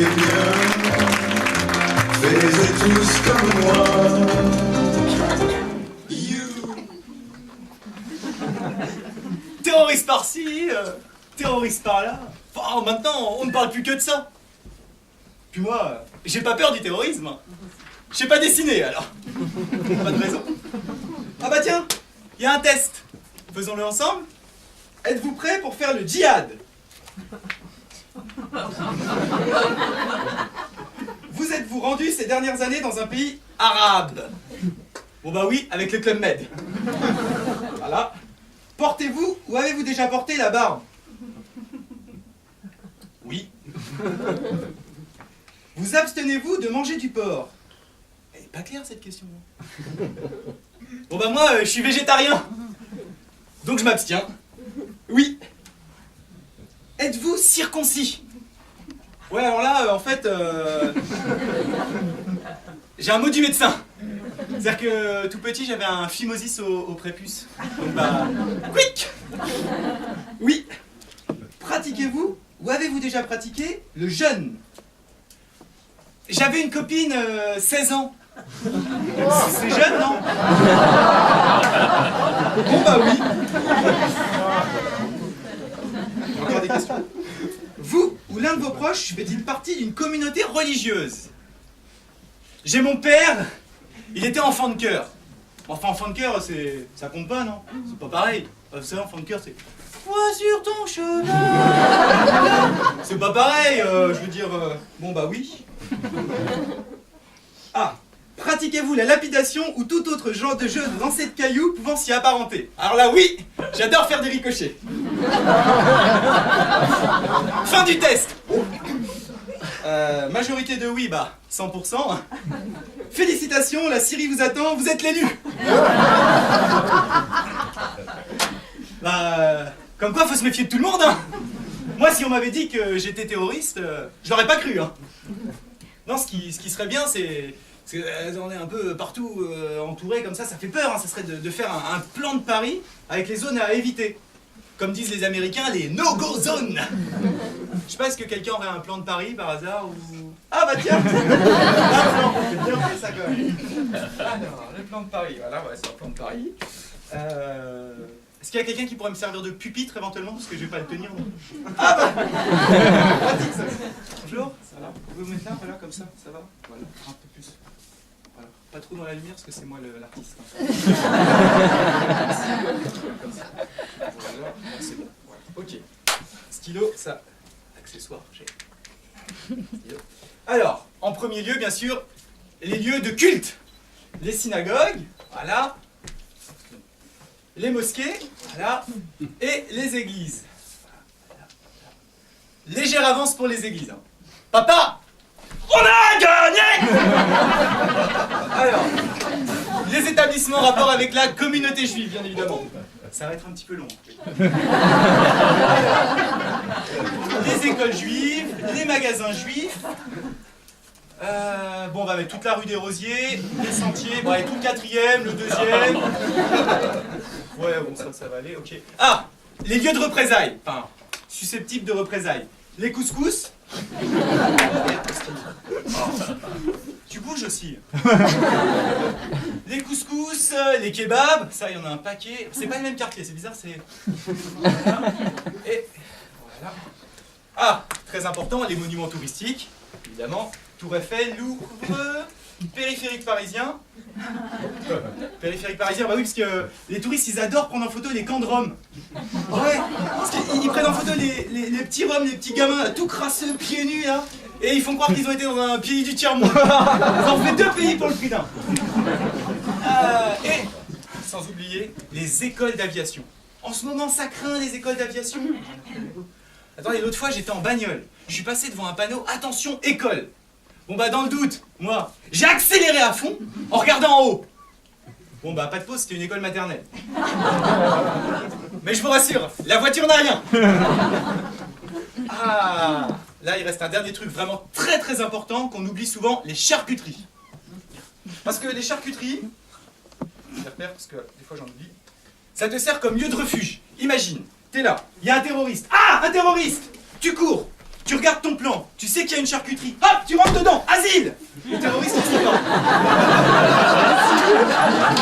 bien, faites tous comme moi. Terroriste par-ci, terroriste par-là. Oh, maintenant, on ne parle plus que de ça. Puis moi, j'ai pas peur du terrorisme. Je sais pas dessiner, alors. Pas de raison. Ah bah tiens, il y a un test. Faisons-le ensemble. Êtes-vous prêts pour faire le djihad? Vous êtes-vous rendu ces dernières années dans un pays arabe? Bon bah oui, avec le Club Med. Voilà. Portez-vous ou avez-vous déjà porté la barbe? Oui. Vous abstenez-vous de manger du porc? Elle est pas claire cette question. Bon bah moi, je suis végétarien. Donc je m'abstiens. Oui. Êtes-vous circoncis? Ouais, alors là, en fait, j'ai un mot du médecin. C'est-à-dire que tout petit, j'avais un phimosis au prépuce. Donc bah, quick. Oui. Pratiquez-vous ou avez-vous déjà pratiqué le jeûne? J'avais une copine, 16 ans. C'est jeune, non? Bon bah oui. Encore des questions? Vous ou l'un de vos proches fait-il partie d'une communauté religieuse? J'ai mon père, il était enfant de chœur. Enfin, enfant de chœur, ça compte pas, non? C'est pas pareil. Vous savez, enfant de chœur, c'est... Vois sur ton chemin. C'est pas pareil, je veux dire... Bon bah oui. Ah, pratiquez-vous la lapidation ou tout autre genre de jeu de lancer de cailloux pouvant s'y apparenter? Alors là, oui, j'adore faire des ricochets. Fin du test. Majorité de oui, bah 100%. Félicitations, la Syrie vous attend, vous êtes l'élu. Bah, comme quoi, faut se méfier de tout le monde, hein. Moi, si on m'avait dit que j'étais terroriste, je l'aurais pas cru, hein. Non, ce qui serait bien, c'est on est un peu partout entouré comme ça fait peur, hein. Ça serait de faire un plan de Paris avec les zones à éviter. Comme disent les Américains, les no-go zones. Je sais pas, est-ce que quelqu'un aurait un plan de Paris par hasard ou... Ah bah tiens. Ah, c'est bien fait ça quand même. Alors, le plan de Paris, voilà, ouais, c'est un plan de Paris. Est-ce qu'il y a quelqu'un qui pourrait me servir de pupitre éventuellement, parce que je vais pas le tenir non. Ah bah pratique ça. Bonjour, ça va? Vous pouvez vous mettre là, voilà, comme ça va? Voilà, un peu plus. Voilà. Pas trop dans la lumière, parce que c'est moi l'artiste. Hein. Comme ça. Voilà, c'est bon. Voilà. Ok. Stylo, ça. Accessoire, j'ai. Stylo. Alors, en premier lieu, bien sûr, les lieux de culte. Les synagogues, voilà. Les mosquées, voilà, et les églises. Légère avance pour les églises. Hein. Papa, on a gagné. Alors, les établissements en rapport avec la communauté juive, bien évidemment. Ça va être un petit peu long. Les écoles juives, les magasins juifs. Bon, on va mettre toute la rue des Rosiers, les sentiers, bon, et tout le 4e, le 2e. Ouais, bon, ça va aller, ok. Ah, les lieux de représailles, enfin, susceptibles de représailles. Les couscous. Tu bouges aussi. Les couscous, les kebabs, ça, il y en a un paquet. C'est pas le même quartier, c'est bizarre, c'est... Voilà. Et voilà. Ah, très important, les monuments touristiques, évidemment. Tour Eiffel, Louvre, périphérique parisien. Périphérique parisien, bah oui, parce que les touristes, ils adorent prendre en photo les camps de Rome. Ouais, parce qu'ils prennent en photo les petits Roms, les petits gamins, là, tout crasseux, pieds nus, là. Et ils font croire qu'ils ont été dans un pays du tiers-monde. Ils en fait 2 pays pour le prix d'un. Et, sans oublier, les écoles d'aviation. En ce moment, ça craint, les écoles d'aviation. Attendez, l'autre fois, j'étais en bagnole. Je suis passé devant un panneau, attention, école. Bon bah dans le doute, moi, j'ai accéléré à fond en regardant en haut. Bon bah pas de pause, c'était une école maternelle. Mais je vous rassure, la voiture n'a rien. Ah, là il reste un dernier truc vraiment très très important qu'on oublie souvent, les charcuteries. Parce que les charcuteries, je vais refaire parce que des fois j'en oublie, ça te sert comme lieu de refuge. Imagine, t'es là, il y a un terroriste. Ah, un terroriste! Tu cours, Tu regardes ton plan, tu sais qu'il y a une charcuterie, hop, tu rentres dedans, asile. Le terroriste ne sait pas.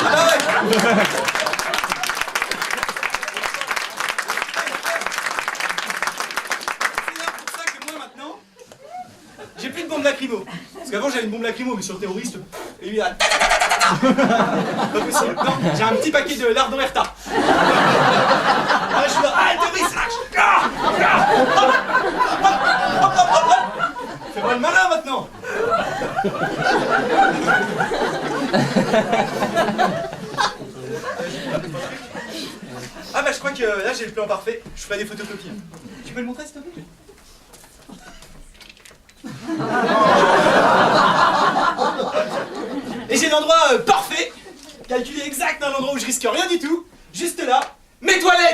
Ah ouais. J'ai plus de bombe lacrymo. Parce qu'avant j'avais une bombe lacrymo, mais sur le terroriste, et lui a. Pas possible. Non, j'ai un petit paquet de lardons Erta. Là je suis là, ah le terroriste, fais pas le malin maintenant. Ah bah je crois que là j'ai le plan parfait. Je ferai des photocopies. Tu peux le montrer s'il te plaît? Et j'ai l'endroit parfait, calculé exact dans l'endroit où je risque rien du tout, juste là, mes toilettes.